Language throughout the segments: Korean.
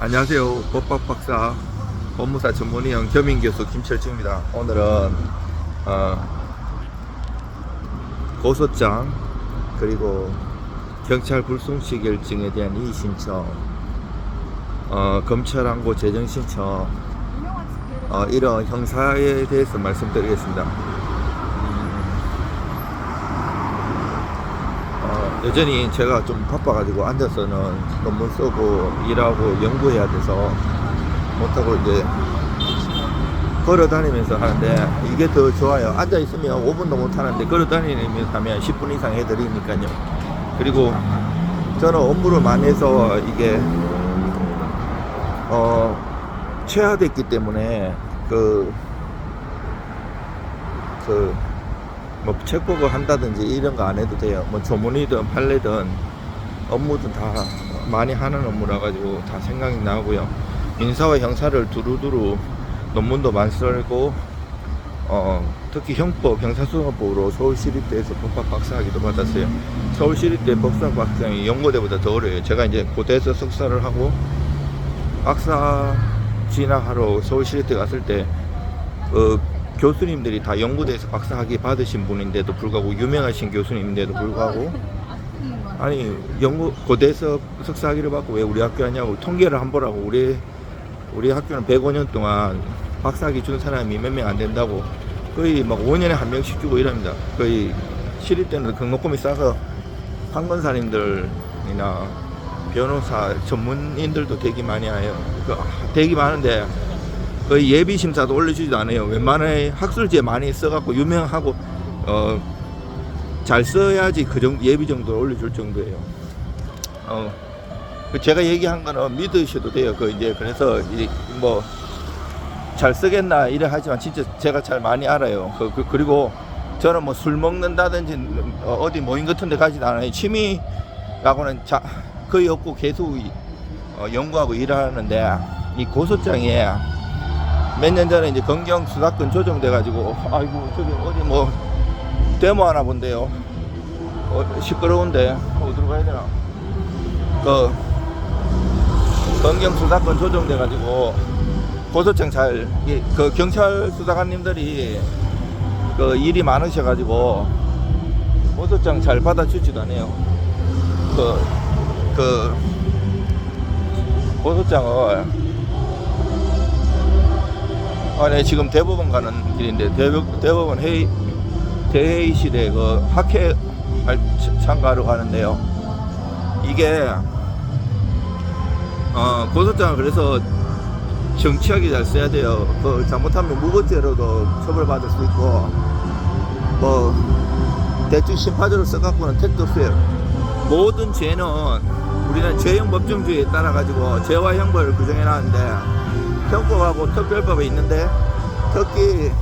안녕하세요. 법학박사 법무사 전문의원 겸임교수 김철중입니다. 오늘은 고소장 그리고 경찰 불송치 결정에 대한 이의신청, 검찰항고 재정신청, 이런 형사에 대해서 말씀드리겠습니다. 여전히 제가 좀 바빠가지고 앉아서는 논문 쓰고 일하고 연구해야 돼서 못하고 이제 걸어 다니면서 하는데, 이게 더 좋아요. 앉아 있으면 5분도 못 하는데 걸어 다니면서 하면 10분 이상 해드리니까요. 그리고 저는 업무를 많이 해서 이게 체화됐기 때문에 뭐 책보고 한다든지 이런 거 안 해도 돼요. 뭐 조문이든 판례든 업무든 다 많이 하는 업무라 가지고 다 생각이 나고요. 민사와 형사를 두루두루 논문도 많이 쓰고, 특히 형법, 형사소송법으로 서울시립대에서 법학 박사학위도 받았어요. 서울시립대 법학 박사학위 연고대보다 더 어려워요. 제가 이제 고대에서 석사를 하고 박사 진학하러 서울시립대 갔을 때 교수님들이 다 연구대에서 박사학위 받으신 분인데도 불구하고, 유명하신 교수님인데도 불구하고, 아니 고대에서 석사학위를 받고 왜 우리 학교 하냐고 통계를 한번 보라고. 우리 학교는 105년 동안 박사학위 준 사람이 몇 명 안 된다고, 거의 막 5년에 한 명씩 주고 이럽니다. 거의 시립대는 등록금이 싸서 판검사님들이나 변호사 전문인들도 되게 많이 와요. 되게 많은데 거의 예비 심사도 올려주지도 않아요. 웬만한 학술지에 많이 써갖고 유명하고 잘 써야지 그 정도 예비 정도 올려줄 정도예요. 제가 얘기한 거는 믿으셔도 돼요. 그래서 뭐 잘 쓰겠나 이래 하지만 진짜 제가 잘 많이 알아요. 그리고 저는 뭐 술 먹는다든지 어디 모임 같은 데 가지도 않아요. 취미라고는 거의 없고 계속 연구하고 일하는데, 이 고소장에 몇 년 전에 이제 검경 수사권 조정돼 가지고, 아이고 저기 어디 뭐 데모 하나 본대요. 시끄러운데 어디로 가야 되나? 검경 수사권 조정돼 가지고 고소장 경찰 수사관님들이 일이 많으셔 가지고 고소장 잘 받아주지도 않아요. 고소장을 네, 지금 대법원 가는 길인데, 대법원 대회의실에 학회 참가하러 가는데요. 이게 고소장을 그래서 정치하게 잘 써야 돼요. 잘못하면 무고죄로도 처벌받을 수 있고, 뭐 대충 심파적으로 써갖고는 택도 없어요. 모든 죄는 우리는 죄형 법정주의에 따라 가지고 죄와 형벌을 규정해놨는데, 형법하고 특별법이 있는데, 특히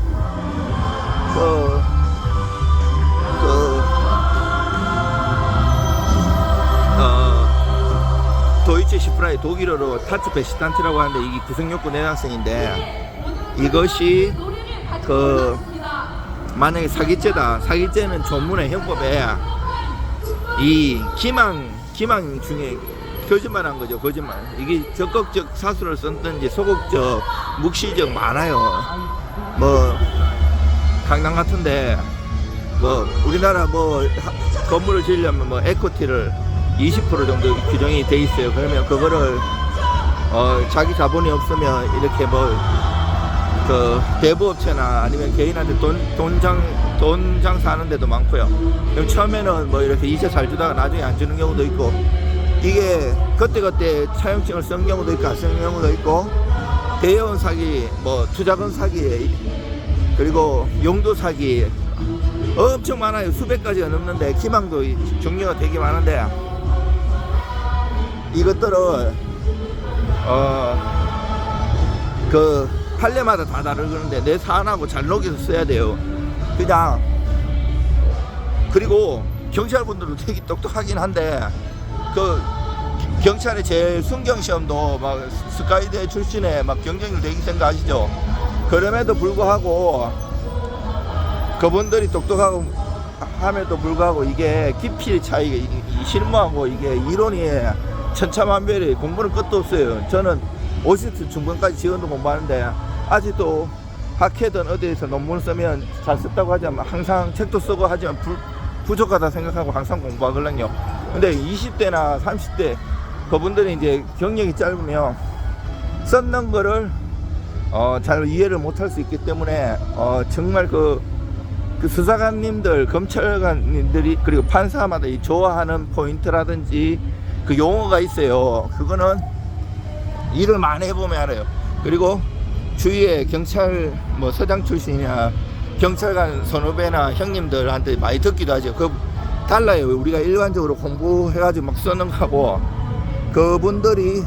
도이체 시프라이, 독일어로 타츠베시탄트라고 하는데, 이게 구성요구 내각성인데, 이것이 만약에 사기죄다. 사기죄는 조문의 형법에 이 기망 중에 거짓말한 거죠. 거짓말. 이게 적극적 사수를 썼든지 소극적, 묵시적 많아요. 뭐 강남 같은데 뭐 우리나라 뭐 건물을 지으려면 뭐 에코티를 20% 정도 규정이 돼 있어요. 그러면 그거를 자기 자본이 없으면 이렇게 뭐 대부업체나 아니면 개인한테 돈 장사하는 데도 많고요. 그럼 처음에는 뭐 이렇게 이자 잘 주다가 나중에 안 주는 경우도 있고, 이게 그때 차용증을 쓴 경우도 있고 안 쓴 경우도 있고, 대여원 사기, 뭐 투자금 사기, 그리고 용도 사기 엄청 많아요. 수백 가지가 넘는데, 기망도 종류가 되게 많은데, 이것들을 판례마다 다 다르는데 내 사안하고 잘 녹여서 써야 돼요. 그냥. 그리고 경찰분들도 되게 똑똑하긴 한데, 경찰의 제일 순경시험도 막 스카이대 출신의 막 경쟁률 되게 생각하시죠? 그럼에도 불구하고 그분들이 똑똑하고 함에도 불구하고 이게 깊이 차이가, 이 실무하고 이게 이론이 천차만별이 공부는 끝도 없어요. 저는 오시트 중반까지 지원도 공부하는데 아직도 학회든 어디에서 논문을 쓰면 잘 썼다고 하지만 항상 책도 쓰고 하지만 부족하다 생각하고 항상 공부하거든요. 근데 20대나 30대 그분들이 이제 경력이 짧으면 썼는 거를 잘 이해를 못할 수 있기 때문에 정말 그 수사관님들, 검찰관님들이 그리고 판사마다 이 좋아하는 포인트라든지 그 용어가 있어요. 그거는 일을 많이 해보면 알아요. 그리고 주위에 경찰 뭐 서장 출신이나 경찰관 선후배나 형님들한테 많이 듣기도 하죠. 그 달라요. 우리가 일반적으로 공부해가지고 막 쓰는 거하고 그분들이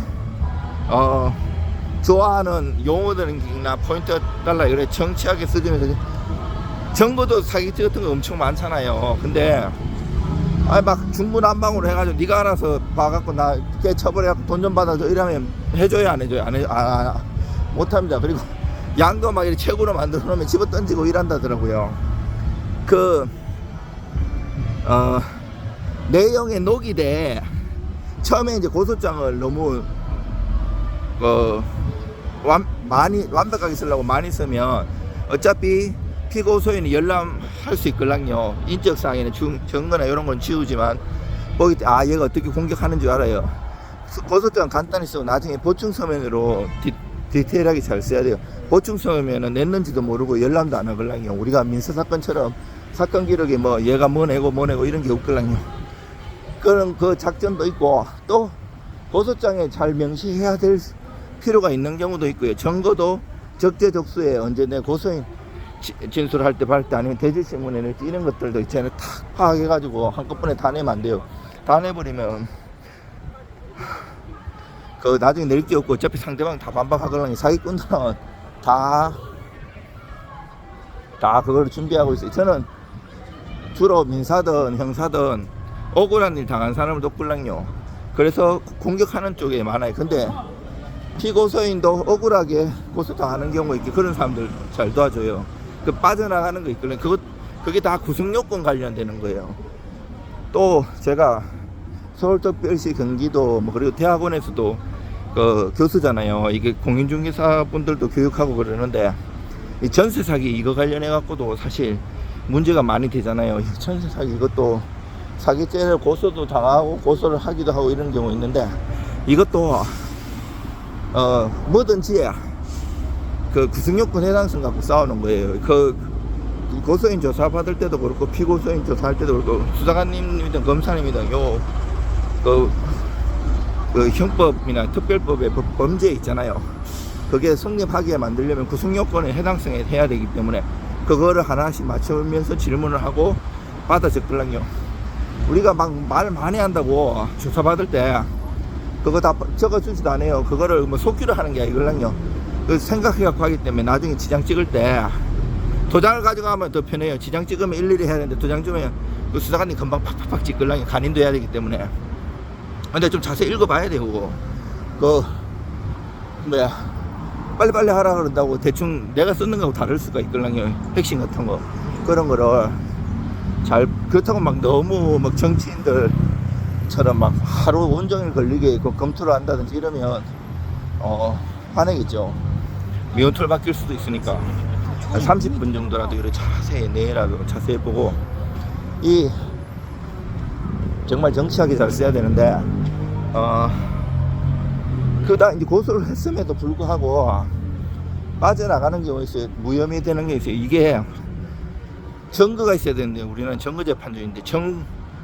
좋아하는 용어들이나 포인트가 달라요. 그래 정치하게 쓰면서 정보도 사기치 같은 거 엄청 많잖아요. 근데 막 중구난방으로 해가지고 네가 알아서 봐갖고 나 깨쳐버려갖고 돈 좀 받아줘 이러면 해줘요 안 해줘요? 못합니다. 그리고 양도 막 이렇게 책으로 만들어 놓으면 집어 던지고 이란다더라고요. 내용에 녹이 돼. 처음에 이제 고소장을 너무 많이 완벽하게 쓰려고 많이 쓰면 어차피 피고 소인이 열람할 수 있걸랑요. 인적사항에는 증거나 이런 건 지우지만 거기 얘가 어떻게 공격하는 줄 알아요. 고소장 간단히 쓰고 나중에 보충 서면으로 디테일하게 잘 써야 돼요. 보충 서면은 냈는지도 모르고 열람도 안 하걸랑요. 우리가 민사사건처럼 사건 기록에 뭐 얘가 뭐 내고 이런 게 없걸랑요. 그런 그 작전도 있고 또 고소장에 잘 명시해야 될 필요가 있는 경우도 있고요. 증거도 적재적소에 언제 내 고소인 진술할 때 아니면 대질신문에 낼지 이런 것들도 있잖아요. 탁 파악해가지고 한꺼번에 다 내면 안 돼요. 다 내버리면 그 나중에 낼 게 없고 어차피 상대방 다 반박하거든요. 사기꾼들은 다 그걸 준비하고 있어요. 저는 주로 민사든 형사든 억울한 일 당한 사람을 돕걸랑요. 그래서 공격하는 쪽에 많아요. 근데 피고소인도 억울하게 고소당하는 경우 있게 그런 사람들 잘 도와줘요. 그 빠져나가는 거 있거든요. 그게 다 구성요건 관련되는 거예요. 또 제가 서울특별시 경기도 그리고 대학원에서도 그 교수잖아요. 이게 공인중개사 분들도 교육하고 그러는데 이 전세 사기 이거 관련해 갖고도 사실 문제가 많이 되잖아요. 전세 사기 이것도 사기죄를 고소도 당하고 고소를 하기도 하고 이런 경우 있는데 이것도 뭐든지 그 구성요건 해당성 갖고 싸우는 거예요. 그 고소인 조사 받을 때도 그렇고 피고소인 조사할 때도 그렇고 수사관님이든 검사님이든 그 형법이나 특별법의 범죄 있잖아요. 그게 성립하게 만들려면 구성요건에 해당성에 해야 되기 때문에 그거를 하나씩 맞추면서 질문을 하고 받아 적걸랑요. 우리가 막 말 많이 한다고 조사 받을 때 그거 다 적어주지도 않아요. 그거를 뭐 속기로 하는 게 아니걸랑요. 그 생각해갖고 하기 때문에 나중에 지장 찍을 때 도장을 가져가면 더 편해요. 지장 찍으면 일일이 해야 되는데 도장 주면 그 수사관이 금방 팍팍팍 찍걸랑요. 간인도 해야 되기 때문에. 근데 좀 자세히 읽어봐야 되고 빨리빨리 하라 그런다고 대충 내가 쓰는 거하고 다를 수가 있걸랑요. 핵심 같은 거 그런 거를 잘 그렇다고 막 너무 막 정치인들처럼 막 하루 온종일 걸리게 검토를 한다든지 이러면 화내겠죠. 미온털 바뀔 수도 있으니까 30분 정도라도 이렇게 자세히 내라도 자세히 보고 정말 정치하게 잘 써야 되는데 그다 이제 고소를 했음에도 불구하고 빠져나가는 경우가 있어요. 무혐의 되는 게 있어요. 이게 증거가 있어야 되는데 우리는 증거재판주의인데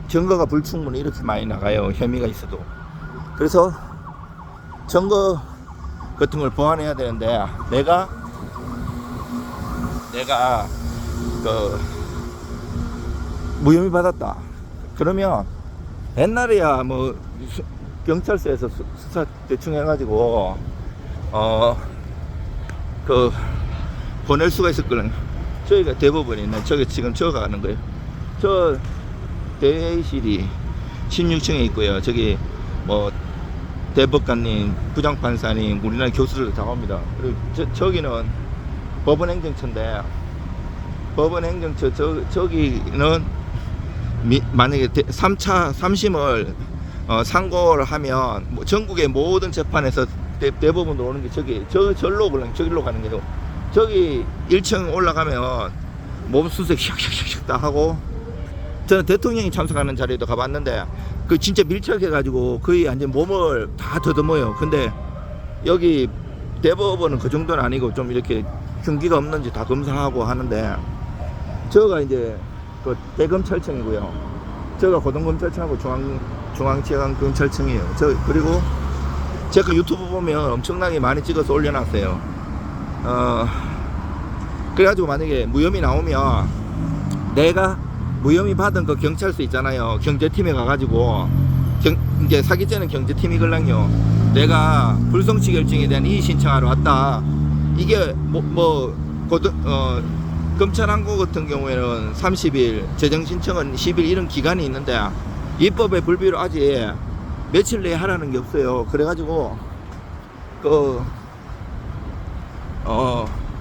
증거가 불충분히 이렇게 많이 나가요. 혐의가 있어도. 그래서 증거 같은 걸 보완해야 되는데 내가 그 무혐의 받았다. 그러면 옛날에야 뭐 경찰서에서 수사 대충 해가지고 그 보낼 수가 있었거든요. 저희가 대법원이네. 저기 지금 가는 거예요. 저 대회의실이 16층에 있고요. 저기 뭐 대법관님, 부장판사님, 우리나라 교수들도 다 옵니다. 그리고 저기는 법원행정처인데 법원행정처 저기는 만약에 3차 3심을 상고를 하면 뭐 전국의 모든 재판에서 대부분 오는 게 저기로 가는 게요. 저기 1층 올라가면 몸수색 샥샥샥 다 하고, 저는 대통령이 참석하는 자리에도 가봤는데 그 진짜 밀착해가지고 거의 완전 몸을 다 더듬어요. 근데 여기 대법원은 그 정도는 아니고 좀 이렇게 흉기가 없는지 다 검사하고 하는데, 저가 이제 그 대검찰청이고요. 저가 고등검찰청하고 중앙지방검찰청이에요. 그리고 제가 유튜브 보면 엄청나게 많이 찍어서 올려놨어요. 그래가지고 만약에 무혐의 나오면 내가 무혐의 받은 그 경찰서 있잖아요. 경제팀에 가가지고 이제 사기죄는 경제팀이걸랑요. 내가 불성취 결정에 대한 이의 신청하러 왔다. 이게 검찰 항고 같은 경우에는 30일, 재정 신청은 10일 이런 기간이 있는데 입법에 불비로 아직 며칠 내에 하라는 게 없어요. 그래가지고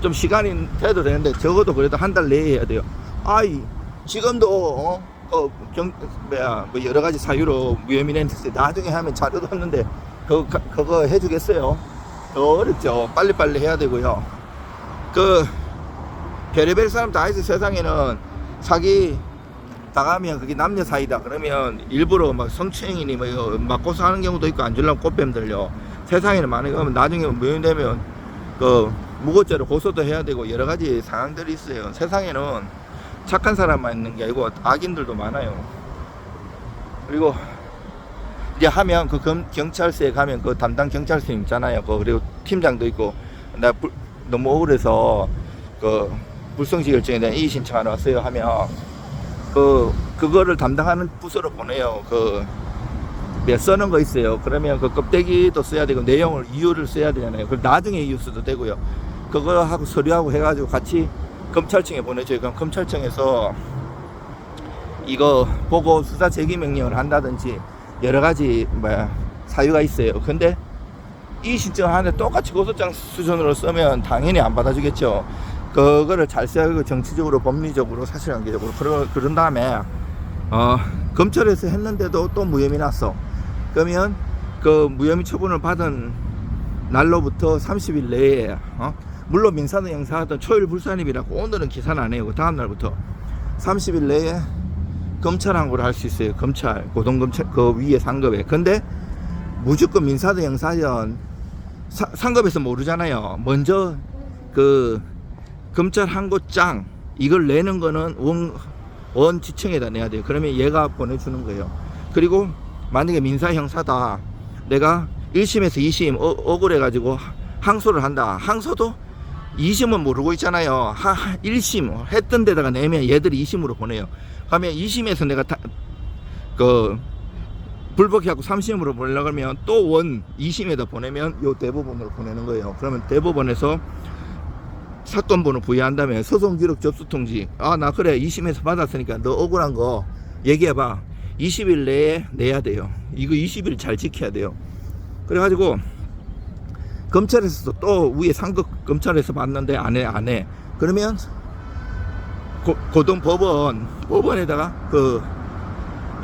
좀 시간이 돼도 되는데 적어도 그래도 한 달 내에 해야 돼요. 지금도 여러 가지 사유로 무혐의 냈는데 나중에 하면 자료도 없는데 그거 해주겠어요? 더 어렵죠. 빨리빨리 해야 되고요. 별의별 사람 다 있어. 세상에는 사기 당하면 그게 남녀 사이다 그러면 일부러 막 성추행이니 막 고소하는 경우도 있고, 안 주려면 꽃뱀 들려. 세상에는 많이 가면 나중에 무혐의되면 무고죄로 고소도 해야 되고 여러 가지 상황들이 있어요. 세상에는 착한 사람만 있는 게 아니고 악인들도 많아요. 그리고 이제 하면 경찰서에 가면 그 담당 경찰서님 있잖아요. 그리고 팀장도 있고, 나 너무 억울해서 불성취 결정에 대한 이의 신청하러 왔어요 하면 그거를 담당하는 부서로 보내요. 써는 거 있어요. 그러면 그 껍데기도 써야 되고 내용을 이유를 써야 되잖아요. 그걸 나중에 이유 써도 되고요. 그거 하고 서류하고 해가지고 같이 검찰청에 보내줘요. 그럼 검찰청에서 이거 보고 수사 제기 명령을 한다든지 여러 가지 사유가 있어요. 근데 이 신청을 하는데 똑같이 고소장 수준으로 쓰면 당연히 안 받아주겠죠. 그거를 잘 써야 하고 정치적으로, 법리적으로, 사실관계적으로 그런 다음에 검찰에서 했는데도 또 무혐의 났어. 그러면 그 무혐의 처분을 받은 날로부터 30일 내에 물론 민사는 형사하던 초일 불산입이라고 오늘은 기사는 안 해요. 그 다음 날부터 30일 내에 검찰 항고를 할 수 있어요. 검찰, 고등검찰 그 위에 상급에. 근데 무조건 민사든 형사든 상급에서 모르잖아요. 먼저 검찰 항고장 이걸 내는 거는 원지청에다 내야 돼요. 그러면 얘가 보내주는 거예요. 그리고 만약에 민사 형사다, 내가 1심에서 2심 억울해가지고 항소를 한다. 항소도 2심은 모르고 있잖아요. 1심 했던 데다가 내면 얘들이 2심으로 보내요. 그러면 2심에서 내가 불복해갖고 3심으로 보내려고 하면 또 2심에다 보내면 요 대법원으로 보내는 거예요. 그러면 대법원에서 사건 번호 부여한 다음에 소송 기록 접수 통지, 나 그래 2심에서 받았으니까 너 억울한 거 얘기해봐. 20일 내에 내야 돼요. 이거 20일 잘 지켜야 돼요. 그래가지고 검찰에서도 또 위에 상급 검찰에서 받는데 안 해. 그러면 법원에다가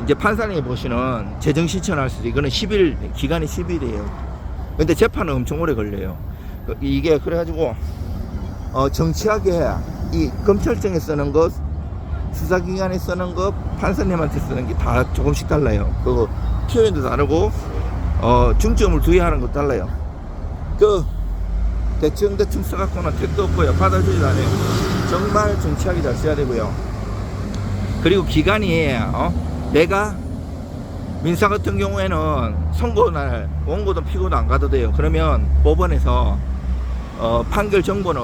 이제 판사님이 보시는 재정 신청할 수도, 이거는 10일 기간이 10일이에요. 근데 재판은 엄청 오래 걸려요. 이게 그래가지고 정치하게 이 검찰청에 쓰는 것, 수사기관에 쓰는 것, 판사님한테 쓰는 게 다 조금씩 달라요. 그 표현도 다르고 중점을 두어야 하는 것도 달라요. 대충 써갖고는 택도 없고요. 받아주지도 않아요. 정말 정치하기 잘 써야 되고요. 그리고 기간이 내가 민사 같은 경우에는 선고날 원고든 피고도 안 가도 돼요. 그러면 법원에서 판결 정보를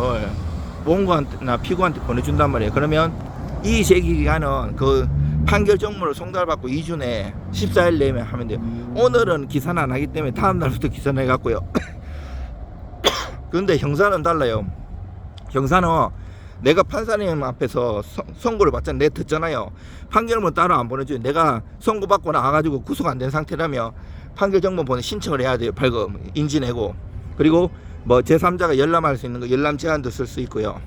원고한테나 피고한테 보내준단 말이에요. 그러면 이 제기 기간은 그 판결 정보를 송달받고 2주 내에 14일 내에 하면 돼요. 오늘은 기사는 안 하기 때문에 다음 날부터 기사 내갖고요. 근데 형사는 달라요. 형사는 내가 판사님 앞에서 선고를 받잖아요. 내가 듣잖아요. 판결문 따로 안 보내줘요. 내가 선고받고 나와가지고 구속 안 된 상태라면 판결 정보 보내 신청을 해야 돼요. 발급 인지 내고. 그리고 제3자가 열람할 수 있는 거 열람 제한도 쓸 수 있고요.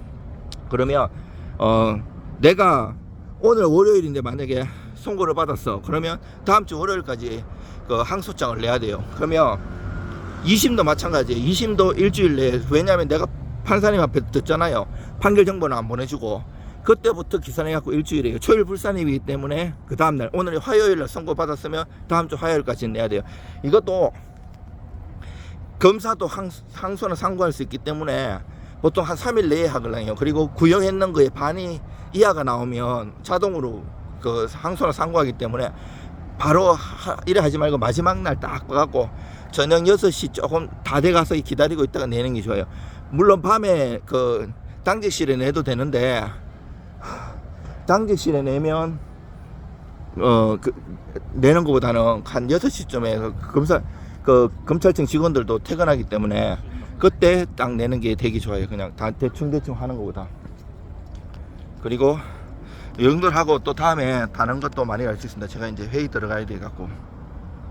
그러면 내가 오늘 월요일인데 만약에 선고를 받았어. 그러면 다음 주 월요일까지 그 항소장을 내야 돼요. 그러면 2심도 마찬가지예요. 2심도 일주일 내에, 왜냐하면 내가 판사님 앞에 듣잖아요. 판결 정보는 안 보내주고 그때부터 기산해갖고 일주일이에요. 초일 불산임이기 때문에 그 다음날, 오늘 화요일날 선고 받았으면 다음 주 화요일까지 내야 돼요. 이것도 검사도 항소나 상고할 수 있기 때문에 보통 한 3일 내에 하거든요. 그리고 구형했는 거에 반이 이하가 나오면 자동으로 그 항소나 상고하기 때문에 바로 이래 하지 말고 마지막 날 딱 가갖고 저녁 6시 조금 다 돼가서 기다리고 있다가 내는 게 좋아요. 물론 밤에 그 당직실에 내도 되는데, 당직실에 내면 내는 것보다는 한 6시쯤에 검찰청 직원들도 퇴근하기 때문에 그때 딱 내는 게 되게 좋아요. 그냥 다 대충 하는 것보다. 그리고 이 정도를 하고 또 다음에 다른 것도 많이 알 수 있습니다. 제가 이제 회의 들어가야 돼 갖고.